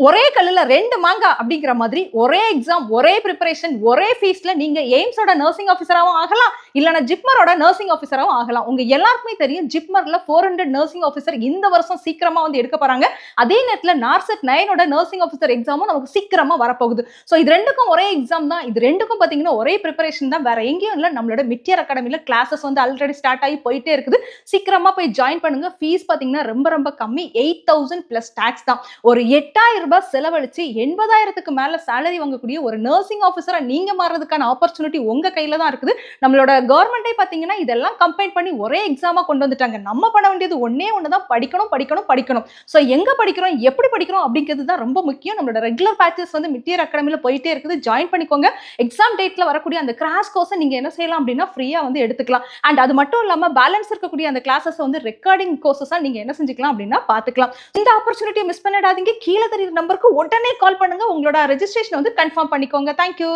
ஒரே கல்லுல 2 மாங்கா அப்படிங்கிற மாதிரி ஒரே எக்ஸாம், ஒரே பிரிப்பரேஷன், ஒரே ஃபீஸ்ல நீங்க எய்ம்ஸோட நர்சிங் ஆஃபீஸராவும் ஆகலாம். இல்லனா ஜிப்மரோட நர்சிங் ஆஃபீஸராவும் ஆகலாம். உங்க எல்லாருக்குமே தெரியும் ஜிப்மர்ல 400 நர்சிங் ஆஃபீஸர் இந்த வருஷம் சீக்கிரமா வந்து எடுக்க போறாங்க. அதே நேரத்துல நார்செட் 9ஓட நர்சிங் ஆஃபீஸர் எக்ஸாமும் நமக்கு சீக்கிரமா வரப்போகுது. சோ இது 2க்கும் ஒரே எக்ஸாம் தான். இது 2க்கும் பாத்தீங்கன்னா ஒரே பிரிப்பரேஷன் தான். வேற எங்கேயும் இல்ல. நம்மளோட மிட்டியர் அகாடமில கிளாஸஸ் வந்து ஆல்ரெடி ஸ்டார்ட் ஆகி போயிட்டே இருக்குது. சீக்கிரமா போய் ஜாயின் பண்ணுங்க. ஃபீஸ் பாத்தீங்கன்னா ரொம்ப ரொம்ப கம்மி. 8000 பிளஸ் டாக்ஸ் தான். ஒரு 8000 ரூபாய் செலவழிச்சு 80,000க்கு மேல சேலரி வாங்கக்கூடிய ஒரு நர்சிங் ஆஃபீஸரா நீங்க மாறதுக்கான ஆப்பர்ச்சுனிட்டி உங்க கையில தான் இருக்குது. நம்மளோட கவர்மெண்டே பாத்தீங்கன்னா இதெல்லாம் கம்பைன் பண்ணி ஒரே எக்ஸாமா கொண்டு வந்துட்டாங்க. நம்ம பண்ண வேண்டியது ஒண்ணே ஒண்ணு தான், படிக்கணும் படிக்கணும் படிக்கணும். சோ எங்க படிக்கிறோம், எப்படி படிக்கிறோம் அப்படிங்கிறது தான் ரொம்ப முக்கியம். நம்மளோட ரெகுலர் பேச்சஸ் வந்து மிட்டியர் அகாடமில போயிட்டே இருக்குது. ஜாயின் பண்ணிக்கோங்க. எக்ஸாம் டேட்ல வரக்கூடிய அந்த கிராஷ் கோர்ஸை நீங்க என்ன செய்யலாம் அப்படின்னா ஃப்ரீயா வந்து எடுத்துக்கலாம். அண்ட் அது மட்டும் இல்லாம பேலன்ஸ் இருக்கக்கூடிய அந்த கிளாஸஸ் வந்து ரெக்கார்டிங் கோர்சஸா நீங்க என்ன செஞ்சுக்கலாம் அப்படின்னா பாத்துக்கலாம். இந்த ஆப்பர்ச்சுனிட்டியை மிஸ் பண்ணிடாதீங்க. கீழே தெரியுற நம்பருக்கு உடனே கால் பண்ணுங்க. உங்களோட ரெஜிஸ்ட்ரேஷன் வந்து கன்ஃபார்ம் பண்ணிக்கோங்க. தேங்க்யூ.